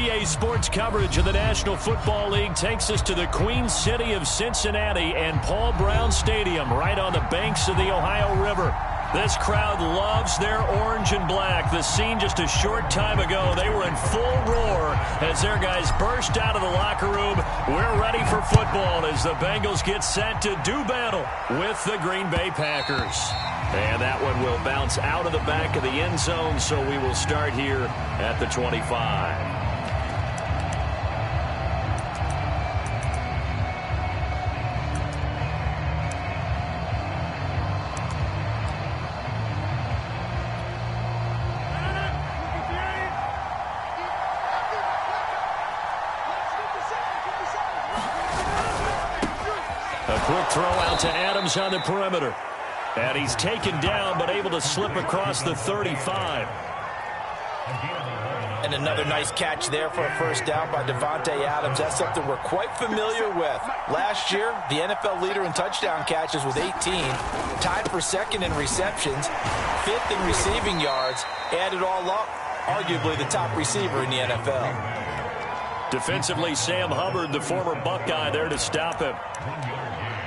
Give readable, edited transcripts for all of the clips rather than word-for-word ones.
NBA sports coverage of the National Football League takes us to the Queen City of Cincinnati and Paul Brown Stadium right on the banks of the Ohio River. This crowd loves their orange and black. The scene just a short time ago, they were in full roar as their guys burst out of the locker room. We're ready for football as the Bengals get set to do battle with the Green Bay Packers. And that one will bounce out of the back of the end zone, so we will start here at the 25. Quick throw out to Adams on the perimeter. And he's taken down, but able to slip across the 35. And another nice catch there for a first down by Davante Adams. That's something we're quite familiar with. Last year, the NFL leader in touchdown catches with 18. Tied for second in receptions. Fifth in receiving yards. Add it all up, arguably the top receiver in the NFL. Defensively, Sam Hubbard, the former Buckeye, there to stop him.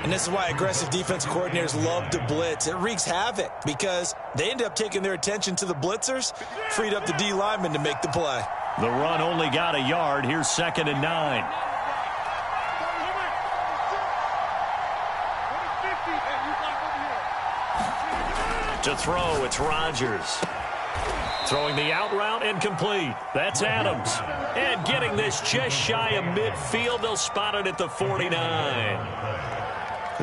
And this is why aggressive defensive coordinators love to blitz. It wreaks havoc because they end up taking their attention to the blitzers, freed up the D lineman to make the play. The run only got a yard. Here's 2nd and 9. To throw, it's Rodgers. Throwing the out route and complete. That's Adams. And getting this just shy of midfield. They'll spot it at the 49.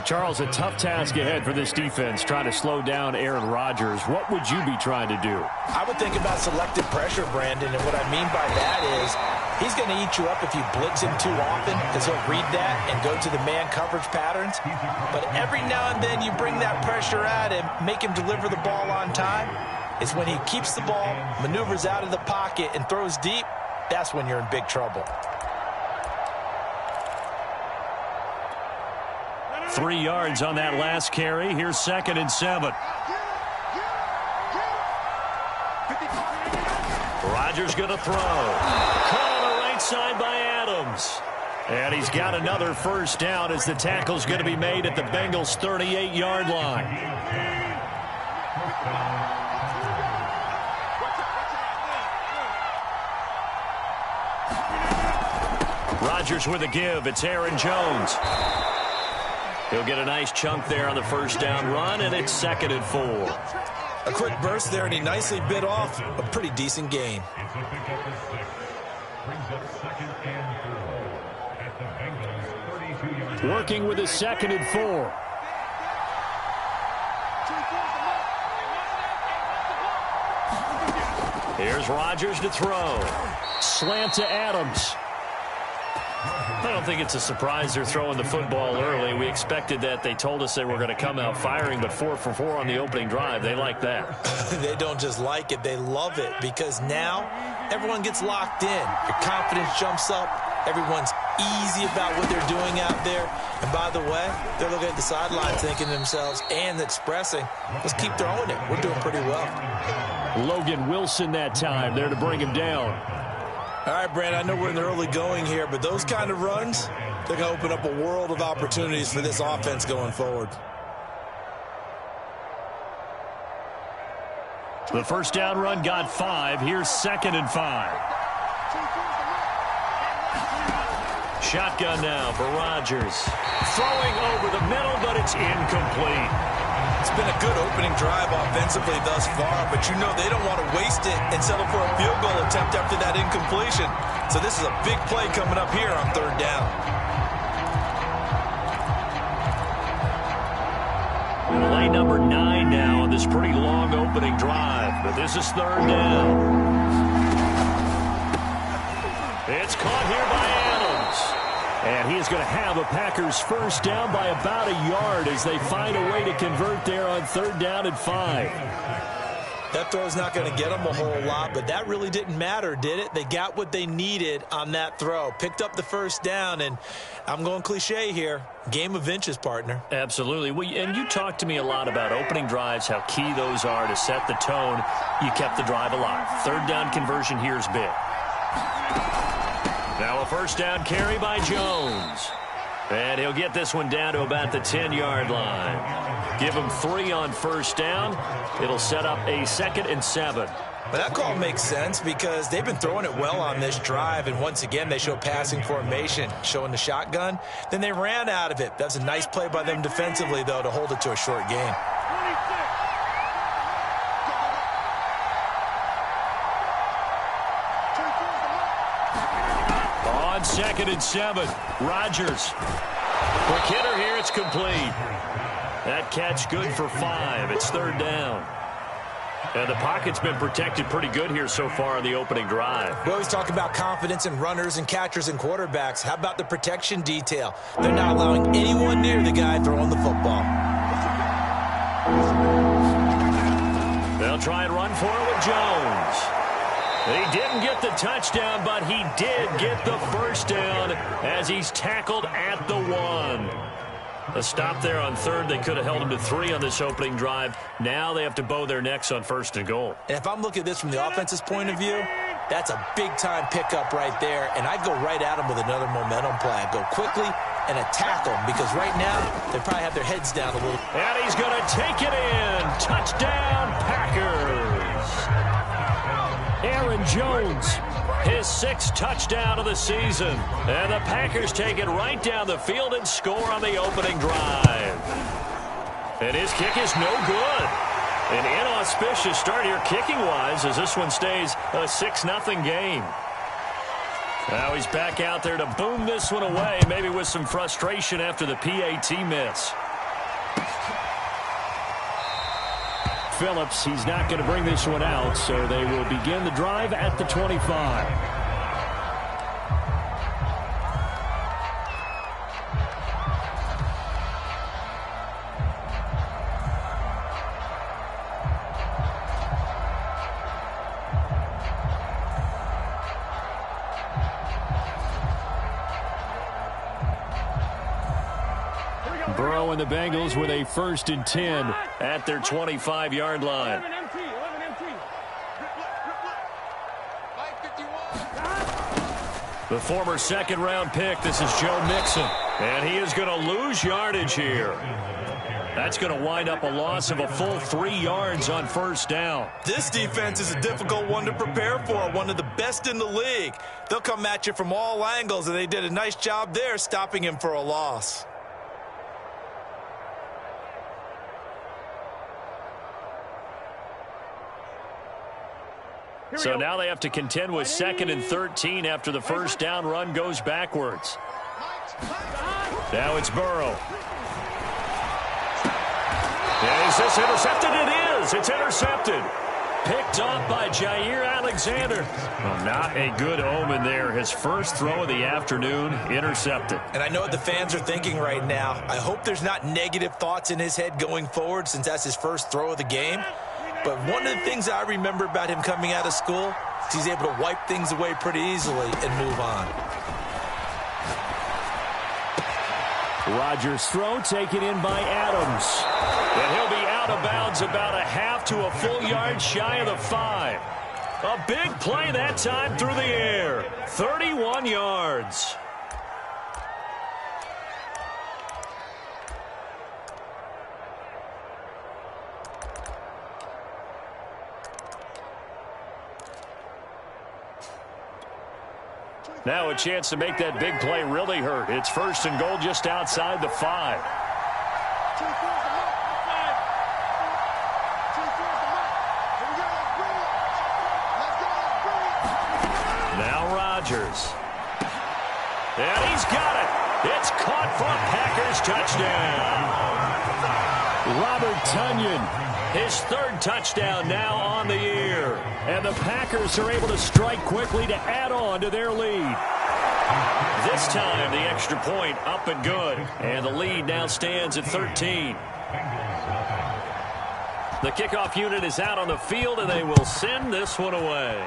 Charles, a tough task ahead for this defense, trying to slow down Aaron Rodgers. What would you be trying to do? I would think about selective pressure, Brandon, and what I mean by that is he's going to eat you up if you blitz him too often because he'll read that and go to the man coverage patterns. But every now and then you bring that pressure at him, make him deliver the ball on time. It's when he keeps the ball, maneuvers out of the pocket, and throws deep, that's when you're in big trouble. 3 yards on that last carry. Here's 2nd and 7. Rodgers going to throw. Caught on the right side by Adams. And he's got another first down as the tackle's going to be made at the Bengals' 38-yard line. Rodgers with a give. It's Aaron Jones. He'll get a nice chunk there on the first down run, and it's 2nd and 4. A quick burst there, and he nicely bit off a pretty decent gain. Working with a 2nd and 4. Here's Rodgers to throw. Slant to Adams. I don't think it's a surprise they're throwing the football early. We expected that. They told us they were going to come out firing, but 4 for 4 on the opening drive. They like that. They don't just like it. They love it because now everyone gets locked in. Your confidence jumps up. Everyone's easy about what they're doing out there. And by the way, they're looking at the sideline thinking to themselves and expressing, let's keep throwing it. We're doing pretty well. Logan Wilson that time there to bring him down. All right, Brand, I know we're in the early going here, but those kind of runs, they're going to open up a world of opportunities for this offense going forward. The first down run got 5. Here's 2nd and 5. Shotgun now for Rodgers. Throwing over the middle, but it's incomplete. It's been a good opening drive offensively thus far, but you know they don't want to waste it and settle for a field goal attempt after that incompletion. So this is a big play coming up here on 3rd down. Play number 9 now on this pretty long opening drive, but this is 3rd down. It's caught here by Adams. And he is going to have a Packers first down by about a yard as they find a way to convert there on 3rd down and 5. That throw's not going to get them a whole lot, but that really didn't matter, did it? They got what they needed on that throw. Picked up the first down, and I'm going cliche here. Game of inches, partner. Absolutely. Well, and you talked to me a lot about opening drives, how key those are to set the tone. You kept the drive alive. 3rd down conversion here is big. Now a first down carry by Jones. And he'll get this one down to about the 10-yard line. Give him 3 on first down. It'll set up a 2nd and 7. But that call makes sense because they've been throwing it well on this drive, and once again they show passing formation, showing the shotgun. Then they ran out of it. That's a nice play by them defensively, though, to hold it to a short gain. On 2nd and 7, Rodgers. Quick hitter here, it's complete. That catch good for 5. It's 3rd down. And the pocket's been protected pretty good here so far on the opening drive. We always talk about confidence in runners and catchers and quarterbacks. How about the protection detail? They're not allowing anyone near the guy throwing the football. They'll try and run for it with Jones. He didn't get the touchdown, but he did get the first down as he's tackled at the 1. A stop there on 3rd. They could have held him to 3 on this opening drive. Now they have to bow their necks on 1st and goal. And if I'm looking at this from the offense's point of view, that's a big-time pickup right there, and I'd go right at him with another momentum play. I'd go quickly and attack them because right now they probably have their heads down a little. And he's going to take it in. Touchdown, Packers. Aaron Jones, his 6th touchdown of the season. And the Packers take it right down the field and score on the opening drive. And his kick is no good. An inauspicious start here kicking-wise as this one stays a 6-0 game. Now he's back out there to boom this one away, maybe with some frustration after the PAT miss. Phillips, he's not going to bring this one out, so they will begin the drive at the 25. Burrow and the Bengals with a 1st and 10 at their 25-yard line. The former 2nd-round pick, this is Joe Mixon, and he is going to lose yardage here. That's going to wind up a loss of a full 3 yards on 1st down. This defense is a difficult one to prepare for, one of the best in the league. They'll come at you from all angles, and they did a nice job there stopping him for a loss. So now they have to contend with 2nd and 13 after the first down run goes backwards. Now it's Burrow. And is this intercepted? It is. It's intercepted. Picked off by Jair Alexander. Well, not a good omen there. His first throw of the afternoon intercepted. And I know what the fans are thinking right now. I hope there's not negative thoughts in his head going forward since that's his first throw of the game. But one of the things I remember about him coming out of school is he's able to wipe things away pretty easily and move on. Rodgers' throw taken in by Adams. And he'll be out of bounds about a half to a full yard shy of the 5. A big play that time through the air. 31 yards. Now a chance to make that big play really hurt. It's 1st and goal just outside the 5. Now Rodgers. And he's got it. It's caught for a Packers touchdown. Robert Tonyan. His 3rd touchdown now on the year. And the Packers are able to strike quickly to add on to their lead. This time, the extra point up and good. And the lead now stands at 13. The kickoff unit is out on the field, and they will send this one away.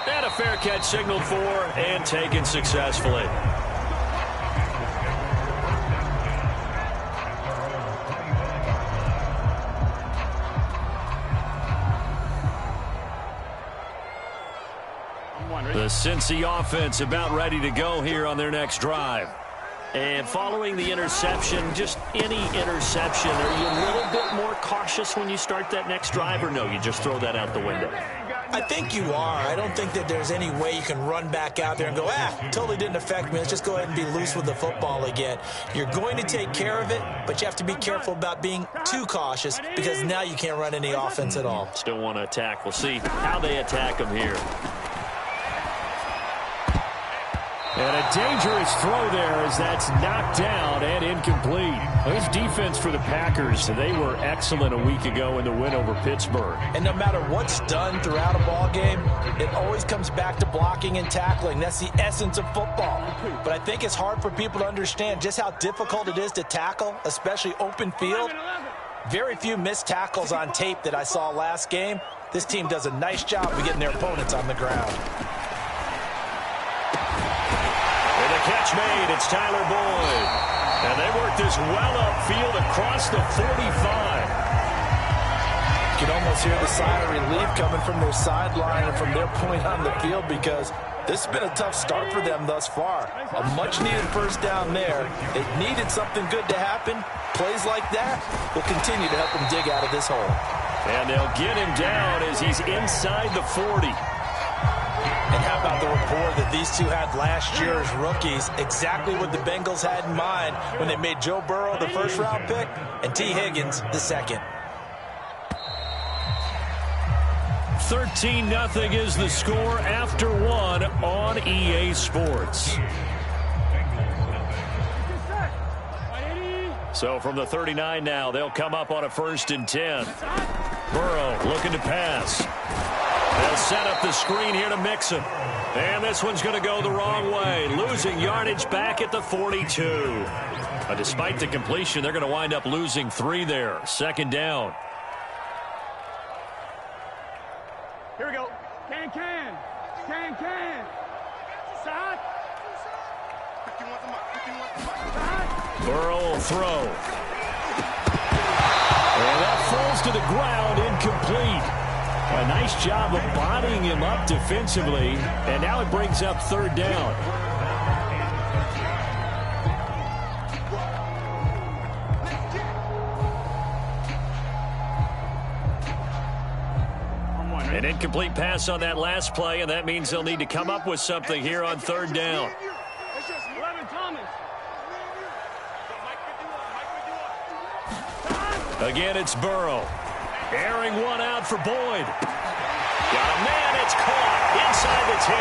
And a fair catch signaled for and taken successfully. The The Cincy offense about ready to go here on their next drive. And following the interception, just any interception, are you a little bit more cautious when you start that next drive, or no, you just throw that out the window? I think you are. I don't think that there's any way you can run back out there and go, totally didn't affect me. Let's just go ahead and be loose with the football again. You're going to take care of it, but you have to be careful about being too cautious because now you can't run any offense at all. Still want to attack. We'll see how they attack them here. And a dangerous throw there as that's knocked down and incomplete. This defense for the Packers, they were excellent a week ago in the win over Pittsburgh. And no matter what's done throughout a ball game, it always comes back to blocking and tackling. That's the essence of football. But I think it's hard for people to understand just how difficult it is to tackle, especially open field. Very few missed tackles on tape that I saw last game. This team does a nice job of getting their opponents on the ground. Catch made. It's Tyler Boyd. And they work this well upfield across the 45. You can almost hear the sigh of relief coming from their sideline and from their point on the field because this has been a tough start for them thus far. A much-needed first down there. They needed something good to happen. Plays like that will continue to help them dig out of this hole. And they'll get him down as he's inside the 40. And how about the rapport that these two had last year as rookies? Exactly what the Bengals had in mind when they made Joe Burrow the first-round pick and T. Higgins the second. 13-0 is the score after one on EA Sports. So from the 39 now, they'll come up on a 1st and 10. Burrow looking to pass. They'll set up the screen here to Mixon. And this one's going to go the wrong way. Losing yardage back at the 42. But despite the completion, they're going to wind up losing 3 there. 2nd down. Here we go. Can. Side. Burrow will throw. And that falls to the ground, incomplete. A nice job of bodying him up defensively, and now it brings up 3rd down. An incomplete pass on that last play, and that means they'll need to come up with something here on 3rd down. Again, it's Burrow. Airing one out for Boyd. Got a man, it's caught inside the 10.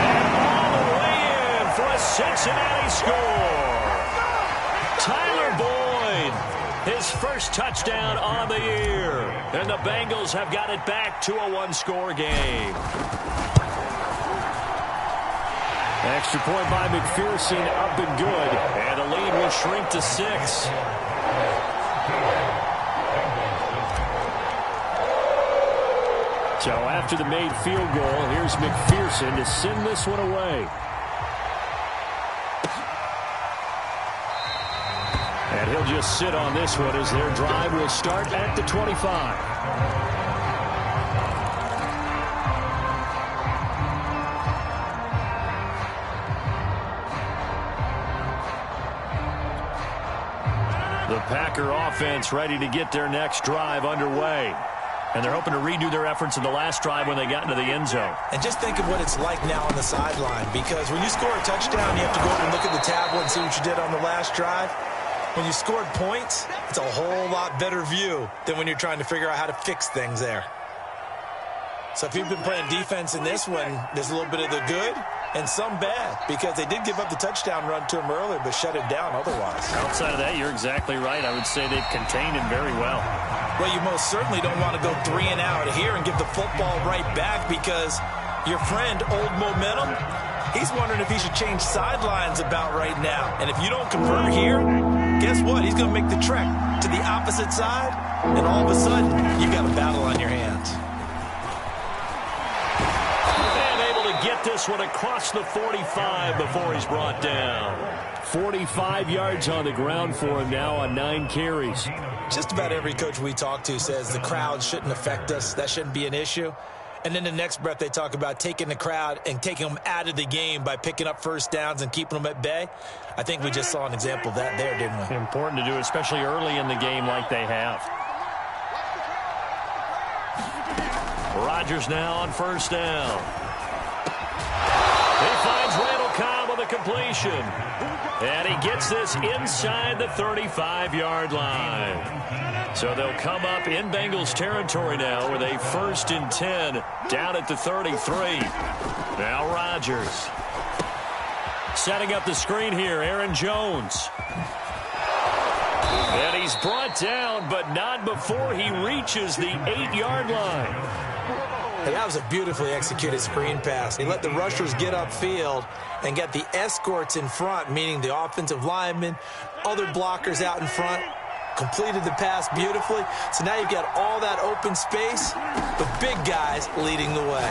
And all the way in for a Cincinnati score. Tyler Boyd, his first touchdown on the year. And the Bengals have got it back to a 1-score game. Extra point by McPherson, up and good. And the lead will shrink to 6. So after the made field goal, here's McPherson to send this one away. And he'll just sit on this one as their drive will start at the 25. The Packer offense ready to get their next drive underway. And they're hoping to redo their efforts in the last drive when they got into the end zone. And just think of what it's like now on the sideline, because when you score a touchdown, you have to go over and look at the tablet and see what you did on the last drive. When you scored points, it's a whole lot better view than when you're trying to figure out how to fix things there. So if you've been playing defense in this one, there's a little bit of the good and some bad, because they did give up the touchdown run to him earlier, but shut it down otherwise. Outside of that, you're exactly right. I would say they've contained him very well. Well, you most certainly don't want to go 3 and out here and give the football right back, because your friend, Old Momentum, he's wondering if he should change sidelines about right now. And if you don't convert here, guess what? He's going to make the trek to the opposite side, and all of a sudden, you've got a battle on your hands. Get this one across the 45 before he's brought down. 45 yards on the ground for him now on 9 carries. Just about every coach we talk to says the crowd shouldn't affect us. That shouldn't be an issue. And then the next breath they talk about taking the crowd and taking them out of the game by picking up first downs and keeping them at bay. I think we just saw an example of that there, didn't we? Important to do, especially early in the game like they have. Rodgers now on first down. He finds Randall Cobb with a completion. And he gets this inside the 35-yard line. So they'll come up in Bengals territory now with a 1st and 10 down at the 33. Now Rodgers. Setting up the screen here, Aaron Jones. And he's brought down, but not before he reaches the 8-yard line. And that was a beautifully executed screen pass. He let the rushers get upfield and get the escorts in front, meaning the offensive linemen, other blockers out in front, completed the pass beautifully. So now you've got all that open space, the big guys leading the way.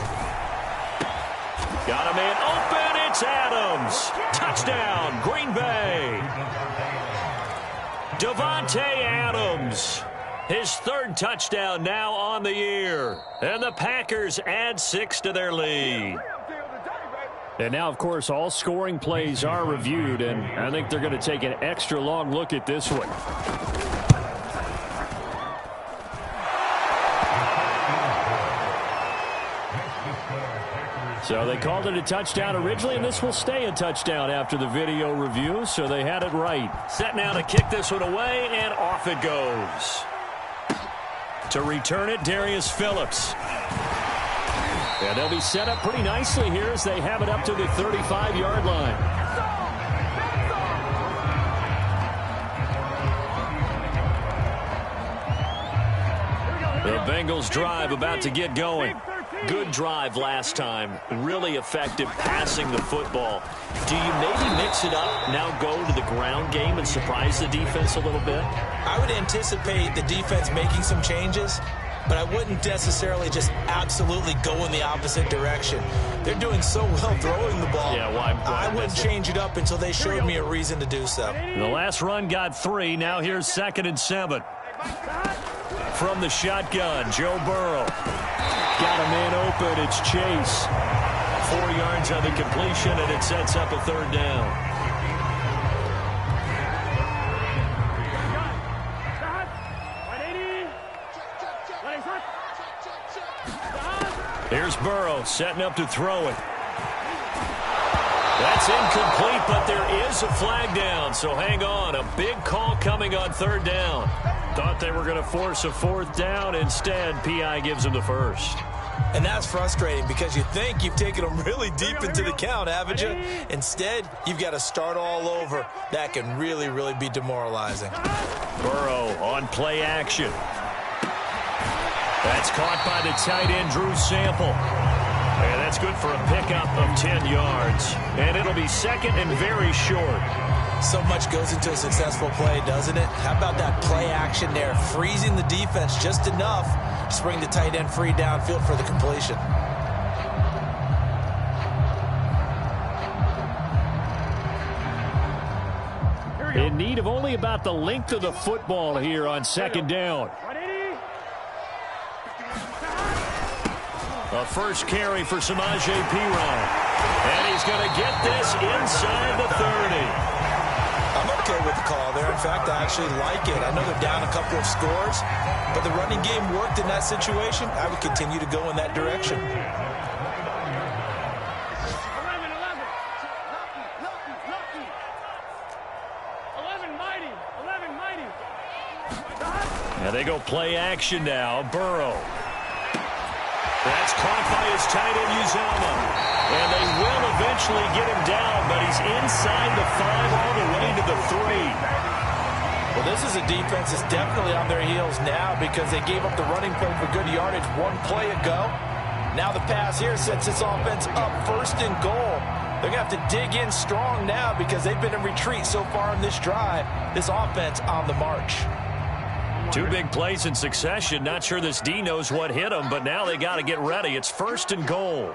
Got a man open, it's Adams. Touchdown, Green Bay. Davante Adams. His 3rd touchdown now on the year. And the Packers add 6 to their lead. And now, of course, all scoring plays are reviewed, and I think they're going to take an extra long look at this one. So they called it a touchdown originally, and this will stay a touchdown after the video review, so they had it right. Set now to kick this one away, and off it goes. To return it, Darius Phillips. And they'll be set up pretty nicely here as they have it up to the 35-yard line. The Bengals drive about to get going. Good drive last time. Really effective passing the football. Do you maybe mix it up, now go to the ground game and surprise the defense a little bit? I would anticipate the defense making some changes, but I wouldn't necessarily just absolutely go in the opposite direction. They're doing so well throwing the ball. Yeah, why I wouldn't change it up until they showed me a reason to do so. The last run got 3. Now here's 2nd and 7. From the shotgun, Joe Burrow. Got a man open. It's Chase. 4 yards on the completion, and it sets up a 3rd down. Here's Burrow setting up to throw it. That's incomplete, but there is a flag down, so hang on. A big call coming on 3rd down. Thought they were going to force a 4th down. Instead, P.I. gives them the 1st. And that's frustrating because you think you've taken them really deep into the count, haven't you? Instead, you've got to start all over. That can really, really be demoralizing. Burrow on play action. That's caught by the tight end, Drew Sample. And that's good for a pickup of 10 yards. And it'll be 2nd and very short. So much goes into a successful play, doesn't it? How about that play action there, freezing the defense just enough to bring the tight end free downfield for the completion. In need of only about the length of the football here on 2nd down. A first carry for Samaje Perine. And he's going to get this inside the 30. I'm okay with the call there. In fact, I actually like it. I know they're down a couple of scores, but the running game worked in that situation. I would continue to go in that direction. 11 mighty. Now they go play action now. Burrow. That's caught by his tight end, Uzomah. And they will eventually get him down, but he's inside the 5 all the way to the 3. Well, this is a defense that's definitely on their heels now because they gave up the running play for good yardage 1 play ago. Now the pass here sets this offense up 1st and goal. They're going to have to dig in strong now because they've been in retreat so far in this drive. This offense on the march. 2 big plays in succession. Not sure this D knows what hit him, but now they got to get ready. It's 1st and goal.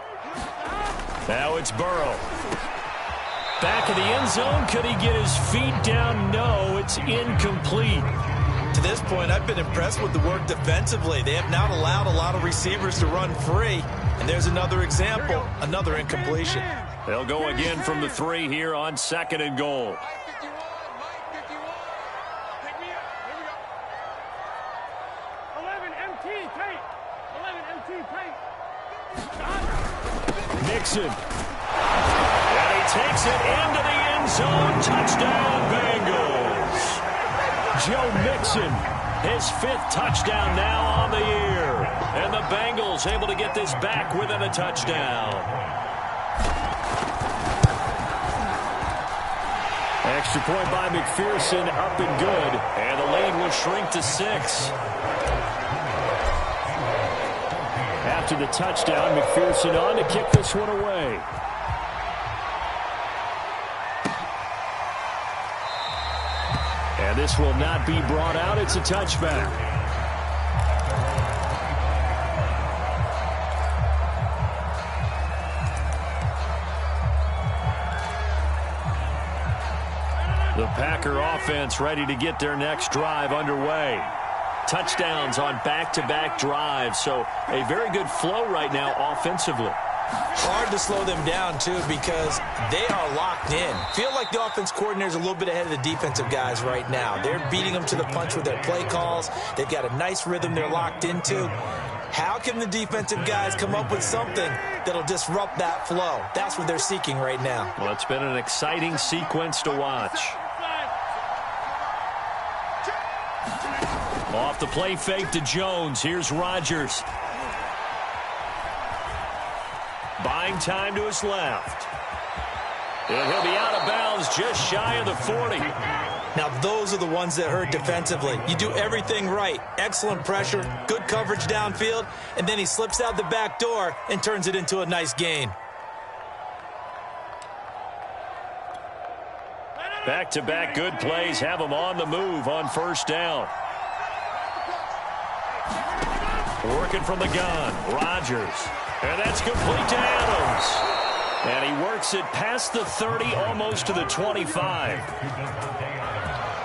Now it's Burrow. Back of the end zone. Could he get his feet down? No, it's incomplete. To this point, I've been impressed with the work defensively. They have not allowed a lot of receivers to run free. And there's another example, another incompletion. They'll go again from the 3 here on 2nd and goal. 11 MT tape. 11 MT tape. Nixon. And he takes it into the end zone. Touchdown, Bengals. Joe Mixon, his 5th touchdown now on the year. And the Bengals able to get this back within a touchdown. Extra point by McPherson, up and good. And the lead will shrink to 6. After the touchdown, McPherson on to kick this one away. And this will not be brought out. It's a touchback. The Packer offense ready to get their next drive underway. Touchdowns on back-to-back drives, so a very good flow right now offensively. Hard to slow them down, too, because they are locked in. Feel like the offense coordinator is a little bit ahead of the defensive guys right now. They're beating them to the punch with their play calls. They've got a nice rhythm they're locked into. How can the defensive guys come up with something that'll disrupt that flow? That's what they're seeking right now. Well, it's been an exciting sequence to watch. Off the play fake to Jones. Here's Rodgers. Buying time to his left. And he'll be out of bounds just shy of the 40. Now, those are the ones that hurt defensively. You do everything right. Excellent pressure, good coverage downfield, and then he slips out the back door and turns it into a nice gain. Back-to-back good plays have him on the move on 1st down. Working from the gun, Rodgers. And that's complete to Adams. And he works it past the 30, almost to the 25.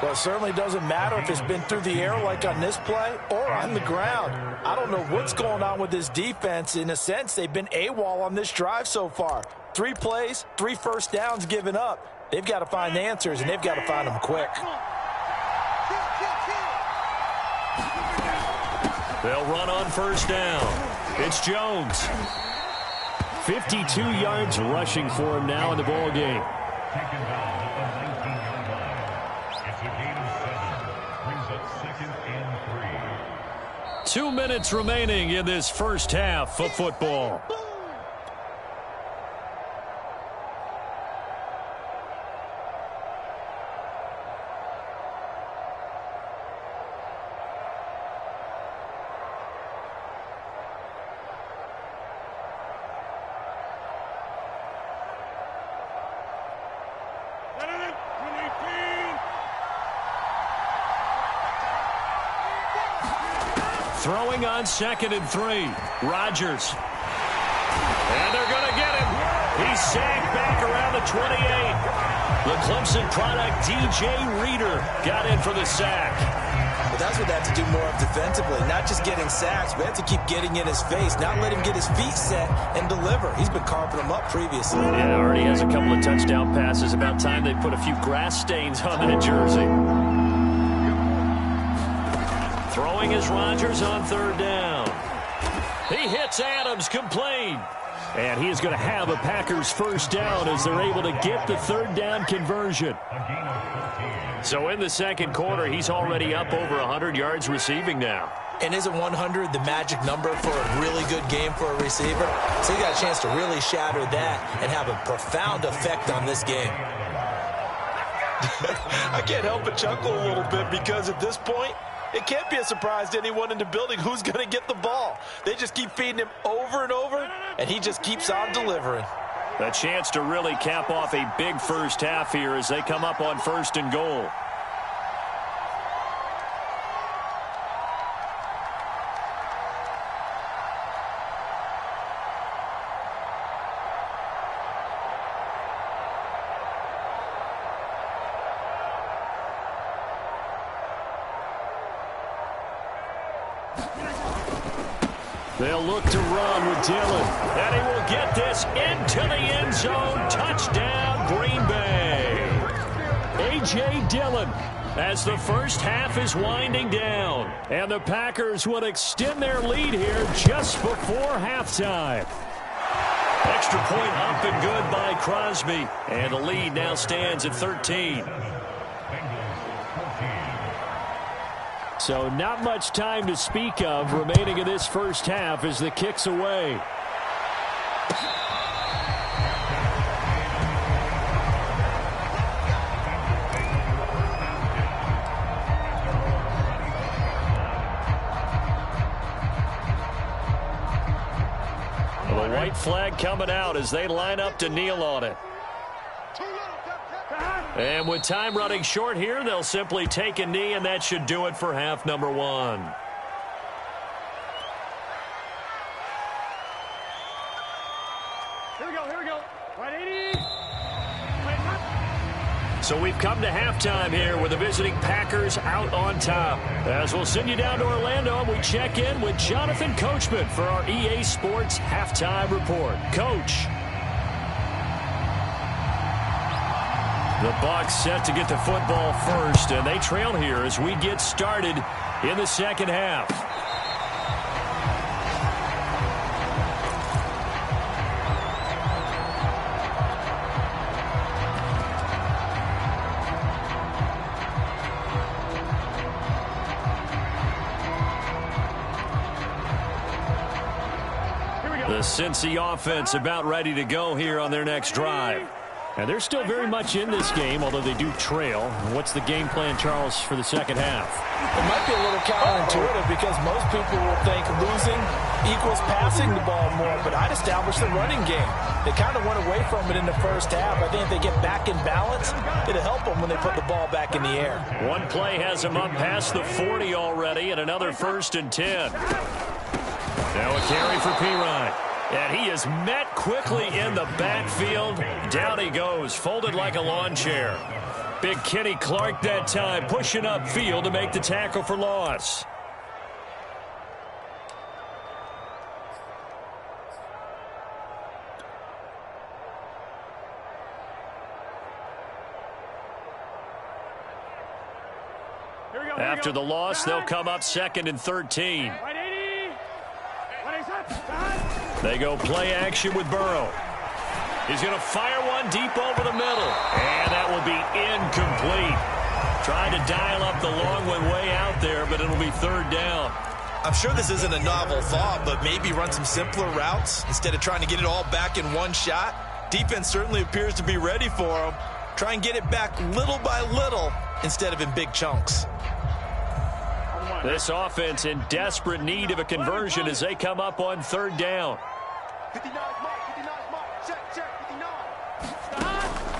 Well, it certainly doesn't matter if it's been through the air like on this play or on the ground. I don't know what's going on with this defense. In a sense, they've been AWOL on this drive so far. 3 plays, 3 first downs given up. They've got to find answers, and they've got to find them quick. They'll run on 1st down. It's Jones. 52 yards rushing for him now in the ball game. 2 minutes remaining in this first half of football. Throwing on 2nd and 3. Rodgers. And they're going to get him. He's sacked back around the 28. The Clemson product, DJ Reader, got in for the sack. Well, that's what they have to do more of defensively. Not just getting sacks, but have to keep getting in his face. Not let him get his feet set and deliver. He's been carving them up previously. Yeah, already has a couple of touchdown passes. About time they put a few grass stains on that jersey. Throwing is Rodgers on 3rd down. He hits Adams, complete. And he is going to have a Packers 1st down as they're able to get the 3rd down conversion. So in the 2nd quarter, he's already up over 100 yards receiving now. And isn't 100 the magic number for a really good game for a receiver? So he got a chance to really shatter that and have a profound effect on this game. I can't help but chuckle a little bit because at this point, it can't be a surprise to anyone in the building who's going to get the ball. They just keep feeding him over and over, and he just keeps on delivering. A chance to really cap off a big first half here as they come up on 1st and goal. They'll look to run with Dillon. And he will get this into the end zone. Touchdown, Green Bay. A.J. Dillon as the first half is winding down. And the Packers will extend their lead here just before halftime. Extra point up and good by Crosby. And the lead now stands at 13. So not much time to speak of remaining in this first half as the kick's away. The white flag coming out as they line up to kneel on it. And with time running short here, they'll simply take a knee, and that should do it for half number one. Here we go. 180. So we've come to halftime here with the visiting Packers out on top. As we'll send you down to Orlando, and we check in with Jonathan Coachman for our EA Sports Halftime Report. Coach. The Bucs set to get the football first, and they trail here as we get started in the second half. The Cincy offense about ready to go here on their next drive. And they're still very much in this game, although they do trail. What's the game plan, Charles, for the second half? It might be a little counterintuitive because most people will think losing equals passing the ball more, but I'd establish the running game. They kind of went away from it in the first half. I think if they get back in balance, it'll help them when they put the ball back in the air. One play has them up past the 40 already, and another 1st and 10. Now a carry for Pirine. And he is met quickly in the backfield. Down he goes, folded like a lawn chair. Big Kenny Clark that time, pushing upfield to make the tackle for loss. After the loss, they'll come up 2nd and 13. They go play action with Burrow. He's going to fire one deep over the middle. And that will be incomplete. Trying to dial up the long one way out there, but it'll be 3rd down. I'm sure this isn't a novel thought, but maybe run some simpler routes instead of trying to get it all back in one shot. Defense certainly appears to be ready for him. Try and get it back little by little instead of in big chunks. This offense in desperate need of a conversion as they come up on 3rd down.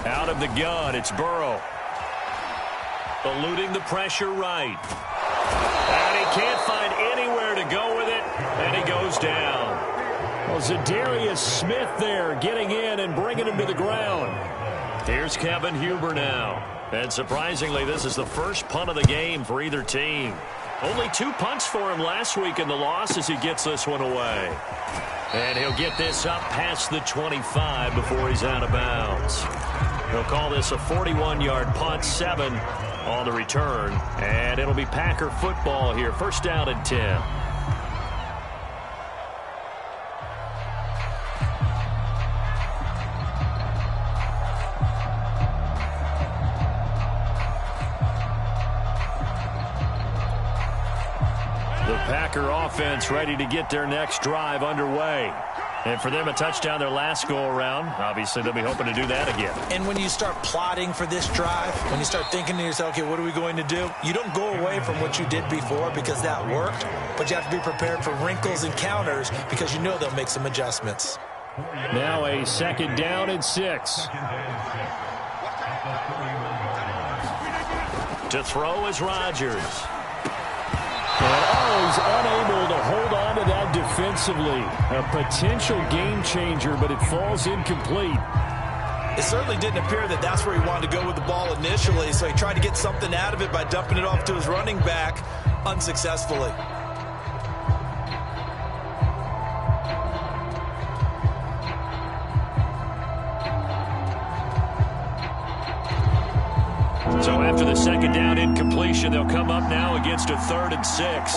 Out of the gun, it's Burrow. Eluding the pressure right. And he can't find anywhere to go with it, and he goes down. Well, Zadarius Smith there getting in and bringing him to the ground. Here's Kevin Huber now. And surprisingly, this is the first punt of the game for either team. Only 2 punts for him last week in the loss as he gets this one away. And he'll get this up past the 25 before he's out of bounds. They'll call this a 41-yard punt, 7 on the return. And it'll be Packer football here. 1st down and 10. The Packer offense ready to get their next drive underway. And for them, a touchdown their last go-around. Obviously, they'll be hoping to do that again. And when you start plotting for this drive, when you start thinking to yourself, okay, what are we going to do? You don't go away from what you did before because that worked, but you have to be prepared for wrinkles and counters because you know they'll make some adjustments. Now a 2nd down and 6. To throw is Rodgers. And he's unable to hold on to that defensively. A potential game changer, but it falls incomplete. It certainly didn't appear that that's where he wanted to go with the ball initially, so he tried to get something out of it by dumping it off to his running back unsuccessfully. So after the second down incompletion, they'll come up now against a 3rd and 6.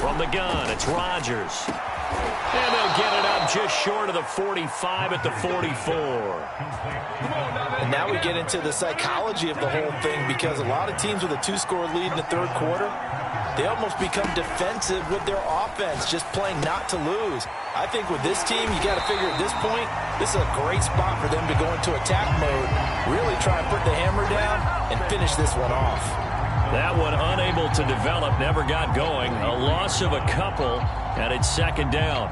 From the gun, it's Rodgers. And they'll get it up just short of the 45 at the 44. And now we get into the psychology of the whole thing, because a lot of teams with a 2-score lead in the 3rd quarter, they almost become defensive with their offense, just playing not to lose. I think with this team, you got to figure at this point, this is a great spot for them to go into attack mode, really try and put the hammer down and finish this one off. That one unable to develop, never got going. A loss of a couple, and it's 2nd down.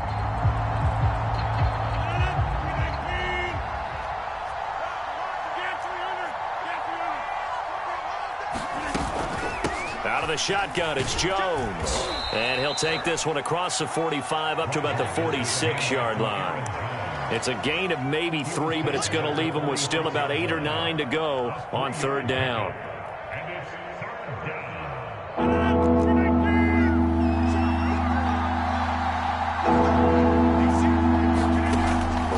Out of the shotgun, it's Jones. And he'll take this one across the 45 up to about the 46-yard line. It's a gain of maybe 3, but it's going to leave him with still about 8 or 9 to go on 3rd down.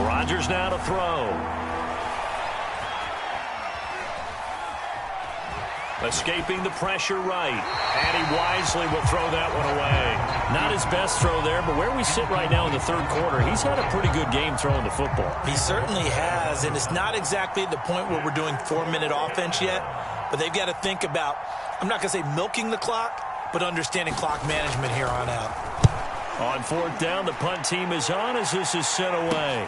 Rodgers now to throw. Escaping the pressure right. And he wisely will throw that one away. Not his best throw there, but where we sit right now in the 3rd quarter, he's had a pretty good game throwing the football. He certainly has, and it's not exactly at the point where we're doing 4-minute offense yet, but they've got to think about, I'm not going to say milking the clock, but understanding clock management here on out. On 4th down, the punt team is on as this is sent away.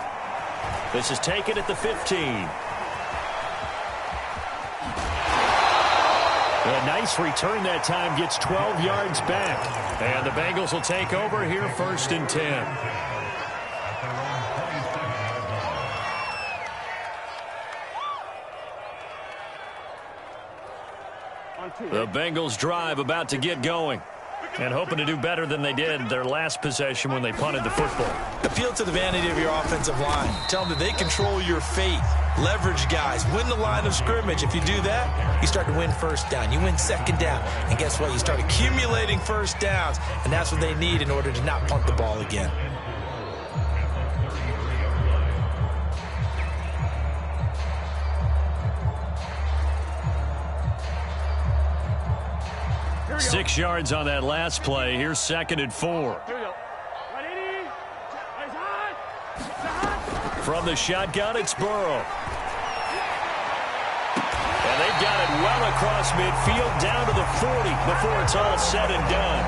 This is taken at the 15. A nice return that time, gets 12 yards back. And the Bengals will take over here 1st and 10. The Bengals drive about to get going, and hoping to do better than they did their last possession when they punted the football. Appeal to the vanity of your offensive line. Tell them that they control your fate. Leverage guys. Win the line of scrimmage. If you do that, you start to win 1st down. You win 2nd down. And guess what? You start accumulating 1st downs. And that's what they need in order to not punt the ball again. Six yards on that last play. Here's 2nd and 4. From the shotgun, it's Burrow. And they've got it well across midfield, down to the 40 before it's all said and done.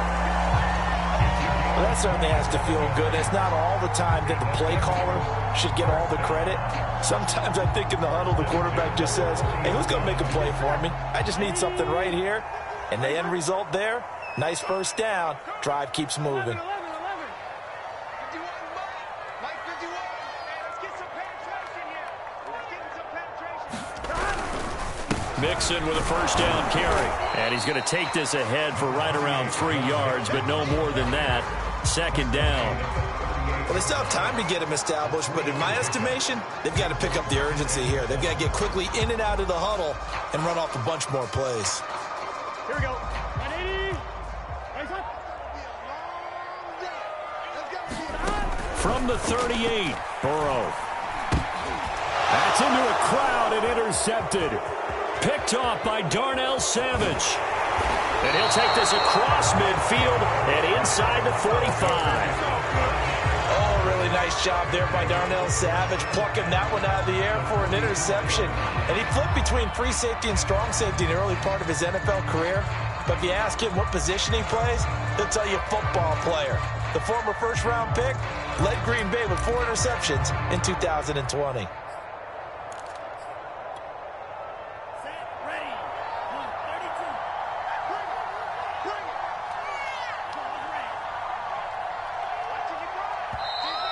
Well, that certainly has to feel good. It's not all the time that the play caller should get all the credit. Sometimes I think in the huddle, the quarterback just says, hey, who's going to make a play for me? I just need something right here. And the end result there, nice 1st down. Drive keeps moving. Mixon with a 1st down carry. And he's going to take this ahead for right around 3 yards, but no more than that. 2nd down. Well, they still have time to get him established, but in my estimation, they've got to pick up the urgency here. They've got to get quickly in and out of the huddle and run off a bunch more plays. Here we go. 180. From the 38, Burrow. That's into a crowd and intercepted. Picked off by Darnell Savage. And he'll take this across midfield and inside the 45. Oh, really nice job there by Darnell Savage, plucking that one out of the air for an interception. And he flipped between free safety and strong safety in the early part of his NFL career. But if you ask him what position he plays, he'll tell you football player. The former 1st-round pick led Green Bay with 4 interceptions in 2020.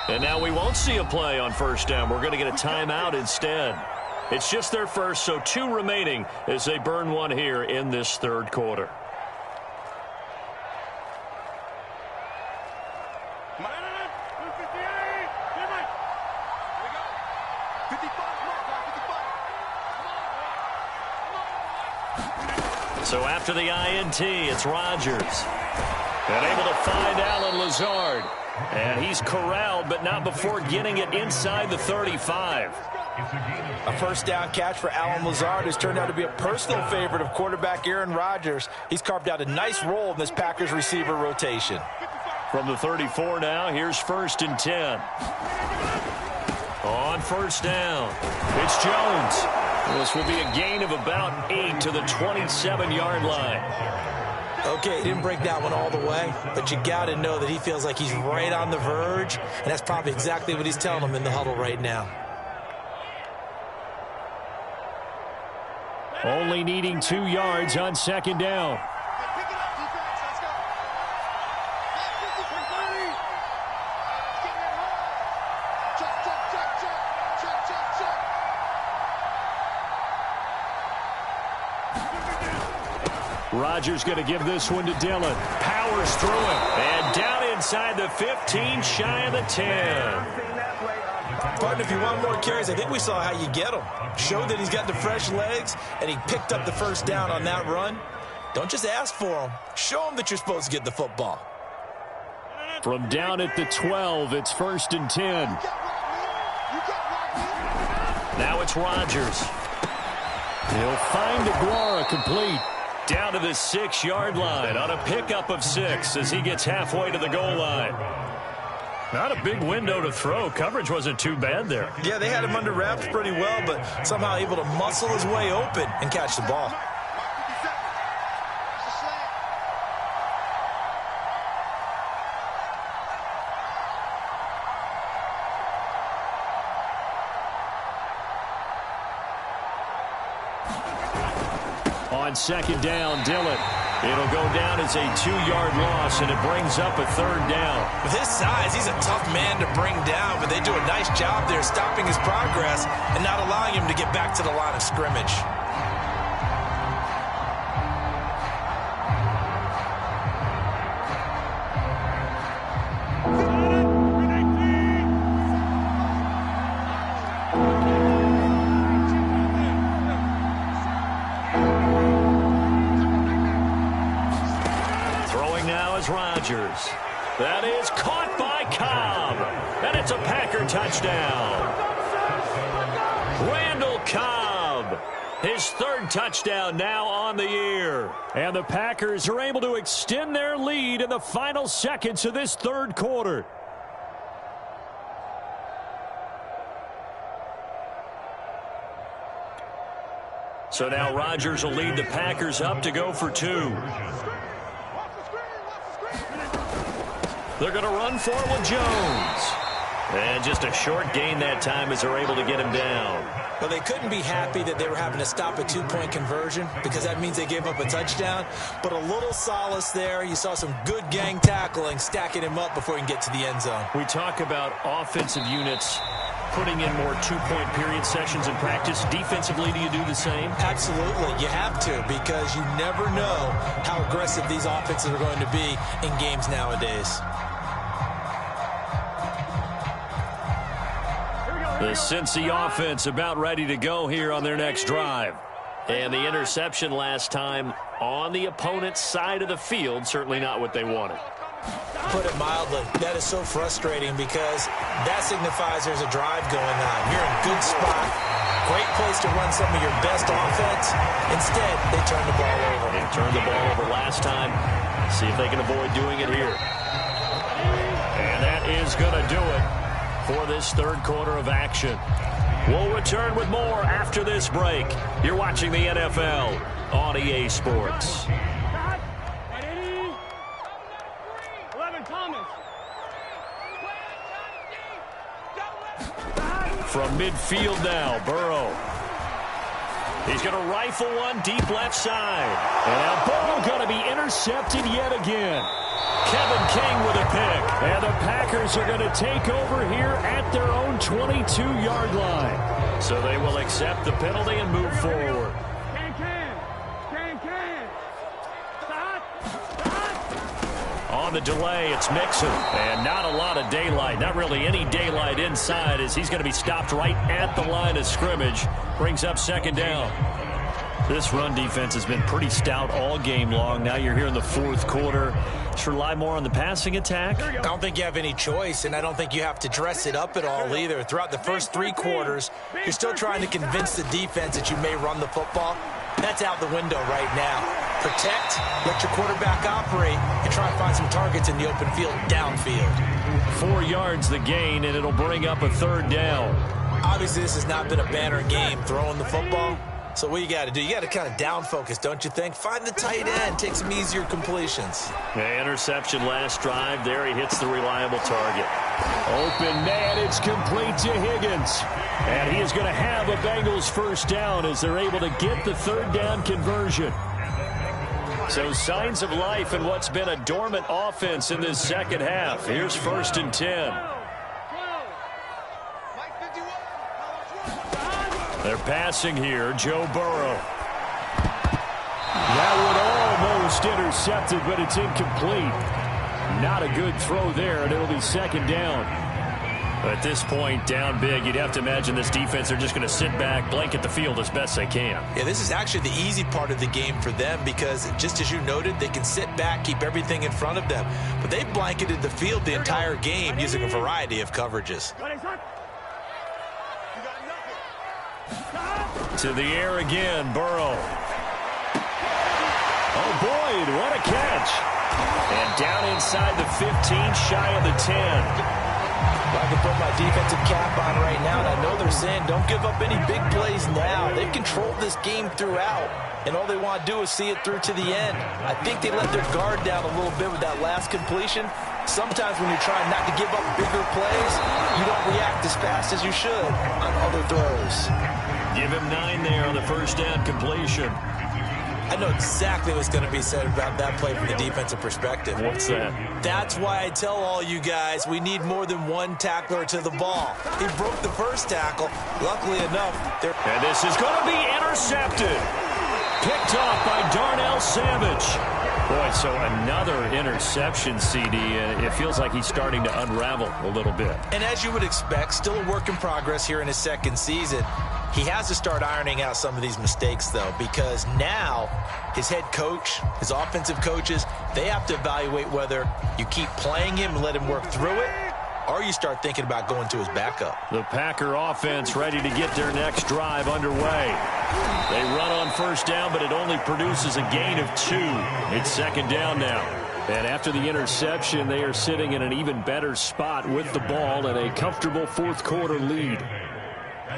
And now we won't see a play on 1st down. We're going to get a timeout instead. It's just their first, so 2 remaining as they burn one here in this 3rd quarter. So after the INT, it's Rodgers. And able to find Allen Lazard. And he's corralled, but not before getting it inside the 35. A first down catch for Allen Lazard, who's turned out to be a personal favorite of quarterback Aaron Rodgers. He's carved out a nice role in this Packers receiver rotation. From the 34 now, here's 1st and 10. On first down, it's Jones. This will be a gain of about 8 to the 27-yard line. Okay, he didn't break that one all the way, but you got to know that he feels like he's right on the verge, and that's probably exactly what he's telling them in the huddle right now. Only needing 2 yards on 2nd down. Rodgers going to give this one to Dillon. Powers through it. And down inside the 15, shy of the 10. Partner, if you want more carries, I think we saw how you get them. Showed that he's got the fresh legs, and he picked up the first down on that run. Don't just ask for them. Show them that you're supposed to get the football. From down at the 12, it's 1st and 10. Now it's Rodgers. He'll find Aguara complete. Down to the 6-yard line on a pickup of 6 as he gets halfway to the goal line. Not a big window to throw. Coverage wasn't too bad there. Yeah, they had him under wraps pretty well, but somehow able to muscle his way open and catch the ball. On 2nd down, Dillon. It'll go down as a 2-yard loss, and it brings up a 3rd down. With his size, he's a tough man to bring down, but they do a nice job there stopping his progress and not allowing him to get back to the line of scrimmage. Rodgers. That is caught by Cobb. And it's a Packer touchdown. Randall Cobb. His 3rd touchdown now on the year. And the Packers are able to extend their lead in the final seconds of this 3rd quarter. So now Rodgers will lead the Packers up to go for 2. They're going to run for it with Jones. And just a short gain that time as they're able to get him down. Well, they couldn't be happy that they were having to stop a 2-point conversion because that means they gave up a touchdown. But a little solace there. You saw some good gang tackling, stacking him up before he can get to the end zone. We talk about offensive units putting in more 2-point period sessions in practice. Defensively, do you do the same? Absolutely. You have to because you never know how aggressive these offenses are going to be in games nowadays. The Cincy offense about ready to go here on their next drive. And the interception last time on the opponent's side of the field, certainly not what they wanted. Put it mildly, that is so frustrating because that signifies there's a drive going on. You're in a good spot, great place to run some of your best offense. Instead, they turn the ball over. They turned the ball over last time. See if they can avoid doing it here. And that is going to do it for this 3rd quarter of action. We'll return with more after this break. You're watching the NFL on EA Sports. From midfield now, Burrow. He's going to rifle one deep left side. And now Burrow going to be intercepted yet again. Kevin King with a pick. And the Packers are going to take over here at their own 22-yard line. So they will accept the penalty and move forward. On the delay, it's Mixon. And not a lot of daylight. Not really any daylight inside as he's going to be stopped right at the line of scrimmage. Brings up 2nd down. This run defense has been pretty stout all game long. Now you're here in the fourth quarter. Should rely more on the passing attack? I don't think you have any choice, and I don't think you have to dress it up at all either. Throughout the first 3 quarters, you're still trying to convince the defense that you may run the football. That's out the window right now. Protect, let your quarterback operate, and try and find some targets in the open field, downfield. 4 yards the gain, and it'll bring up a 3rd down. Obviously, this has not been a banner game throwing the football. So what you got to do, you got to kind of down focus, don't you think? Find the tight end, take some easier completions. Interception last drive. There he hits the reliable target. Open man, it's complete to Higgins. And he is going to have a Bengals first down as they're able to get the 3rd down conversion. So signs of life in what's been a dormant offense in this second half. Here's 1st and 10. They're passing here, Joe Burrow. That one almost intercepted, but it's incomplete. Not a good throw there, and it'll be 2nd down. At this point, down big, you'd have to imagine this defense are just going to sit back, blanket the field as best they can. Yeah, this is actually the easy part of the game for them because, just as you noted, they can sit back, keep everything in front of them. But they blanketed the field the entire game using a variety of coverages. To the air again, Burrow. Oh, Boyd, what a catch. And down inside the 15, shy of the 10. I can put my defensive cap on right now, and I know they're saying don't give up any big plays now. They've controlled this game throughout, and all they want to do is see it through to the end. I think they let their guard down a little bit with that last completion. Sometimes when you're trying not to give up bigger plays, you don't react as fast as you should on other throws. Give him 9 there on the first down completion. I know exactly what's going to be said about that play from the defensive perspective. What's that? That's why I tell all you guys we need more than one tackler to the ball. He broke the first tackle. Luckily enough, and this is going to be intercepted. Picked off by Darnell Savage. Boy, so another interception, CD. It feels like he's starting to unravel a little bit. And as you would expect, still a work in progress here in his 2nd season. He has to start ironing out some of these mistakes, though, because now his head coach, his offensive coaches, they have to evaluate whether you keep playing him and let him work through it, or you start thinking about going to his backup. The Packer offense ready to get their next drive underway. They run on first down, but it only produces a gain of 2. It's 2nd down now. And after the interception, they are sitting in an even better spot with the ball and a comfortable 4th quarter lead.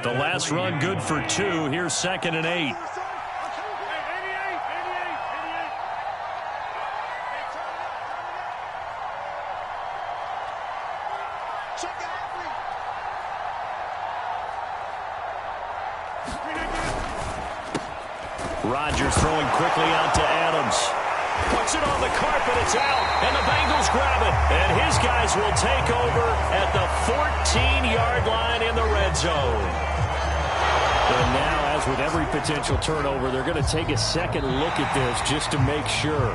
The last run good for 2. Here's 2nd and 8. Rodgers throwing quickly out to Adams. Puts it on the carpet, it's out, and the Bengals grab it. And his guys will take over at the 14-yard line in the red zone. And now, as with every potential turnover, they're going to take a second look at this just to make sure.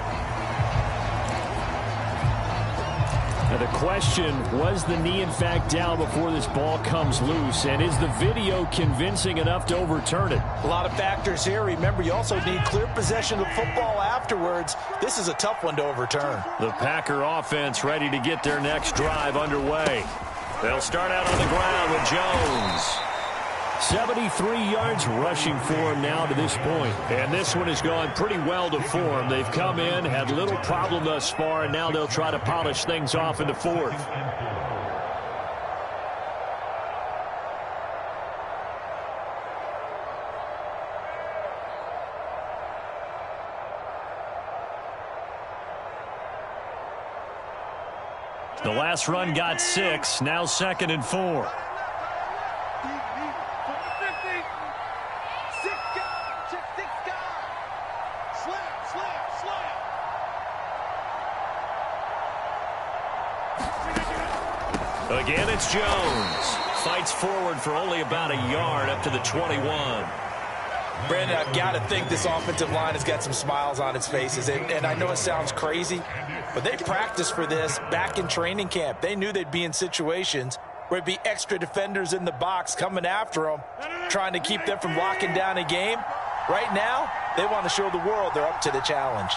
Now the question, was the knee in fact down before this ball comes loose? And is the video convincing enough to overturn it? A lot of factors here. Remember, you also need clear possession of football afterwards. This is a tough one to overturn. The Packer offense ready to get their next drive underway. They'll start out on the ground with Jones. 73 yards rushing for him now to this point. And this one has gone pretty well to form. They've come in, had little problem thus far, and now they'll try to polish things off in the 4th. The last run got 6, now 2nd and 4. Again, it's Jones. Fights forward for only about a yard up to the 21. Brandon, I've got to think this offensive line has got some smiles on its faces. And I know it sounds crazy, but they practiced for this back in training camp. They knew they'd be in situations where there'd be extra defenders in the box coming after them, trying to keep them from locking down a game. Right now, they want to show the world they're up to the challenge.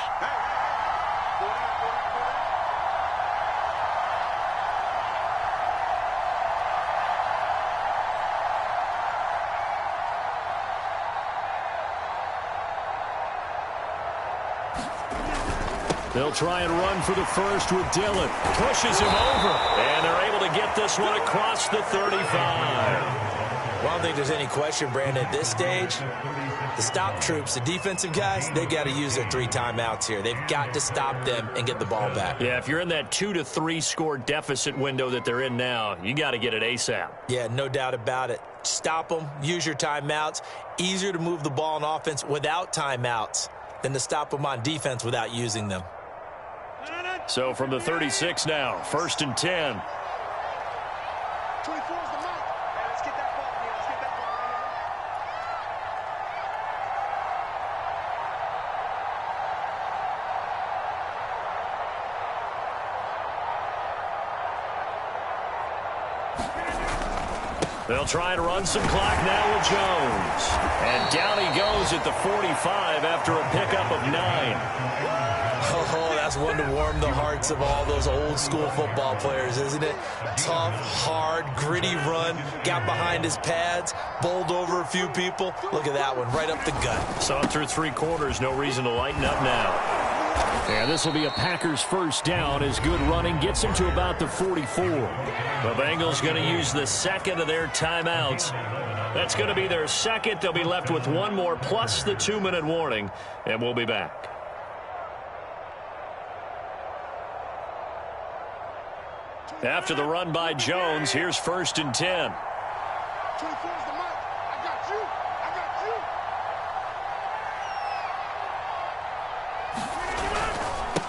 They'll try and run for the first with Dillon. Pushes him over. And they're able to get this one across the 35. Well, I don't think there's any question, Brandon, at this stage, the stop troops, the defensive guys, they got to use their 3 timeouts here. They've got to stop them and get the ball back. Yeah, if you're in that 2 to 3 score deficit window that they're in now, you got to get it ASAP. Yeah, no doubt about it. Stop them, use your timeouts. Easier to move the ball on offense without timeouts than to stop them on defense without using them. So from the 36 now, 1st and 10. 24 is the mark. Hey, let's get that ball. Yeah, let's get that ball right here. They'll try and run some clock now with Jones. And down he goes at the 45 after a pickup of 9. Oh, that's one to warm the hearts of all those old school football players, isn't it? Tough, hard, gritty run, got behind his pads, bowled over a few people. Look at that one, right up the gut. Saw it through 3 quarters, no reason to lighten up now. And this will be a Packers first down as good running gets him to about the 44. The Bengals going to use the second of their timeouts. That's going to be their second. They'll be left with 1 more plus the 2-minute warning, and we'll be back. After the run by Jones, here's 1st and 10. 24 is the mark. I got you. I got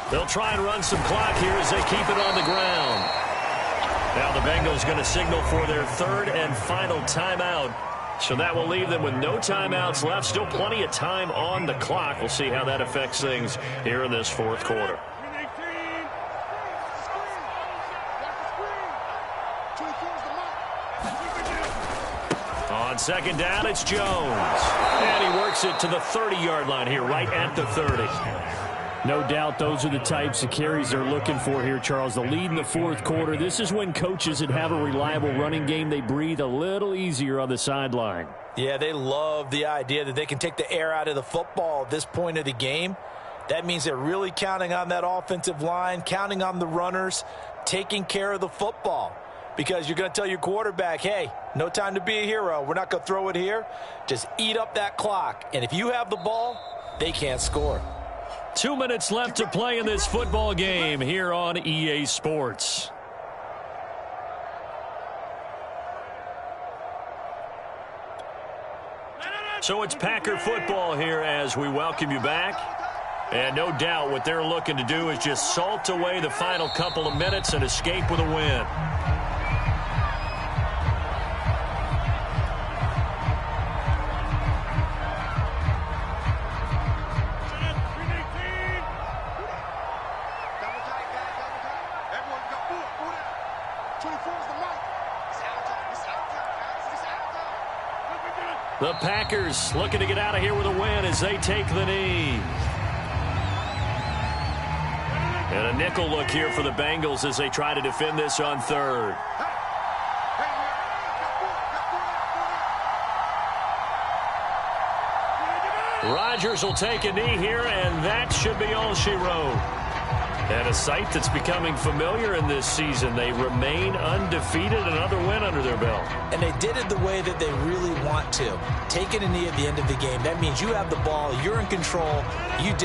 you. They'll try and run some clock here as they keep it on the ground. Now the Bengals going to signal for their 3rd and final timeout. So that will leave them with no timeouts left. Still plenty of time on the clock. We'll see how that affects things here in this 4th quarter. On 2nd down, it's Jones. And he works it to the 30-yard line here, right at the 30. No doubt those are the types of carries they're looking for here, Charles. The lead in the 4th quarter. This is when coaches that have a reliable running game, they breathe a little easier on the sideline. Yeah, they love the idea that they can take the air out of the football at this point of the game. That means they're really counting on that offensive line, counting on the runners, taking care of the football. Because you're going to tell your quarterback, hey, no time to be a hero. We're not going to throw it here. Just eat up that clock. And if you have the ball, they can't score. 2 minutes left to play in this football game here on EA Sports. So it's Packer football here as we welcome you back. And no doubt what they're looking to do is just salt away the final couple of minutes and escape with a win. The Packers looking to get out of here with a win as they take the knee. And a nickel look here for the Bengals as they try to defend this on 3rd. Rodgers will take a knee here, and that should be all she wrote. And a sight that's becoming familiar in this season. They remain undefeated, another win under their belt. And they did it the way that they really want to. Taking a knee at the end of the game. That means you have the ball, you're in control, you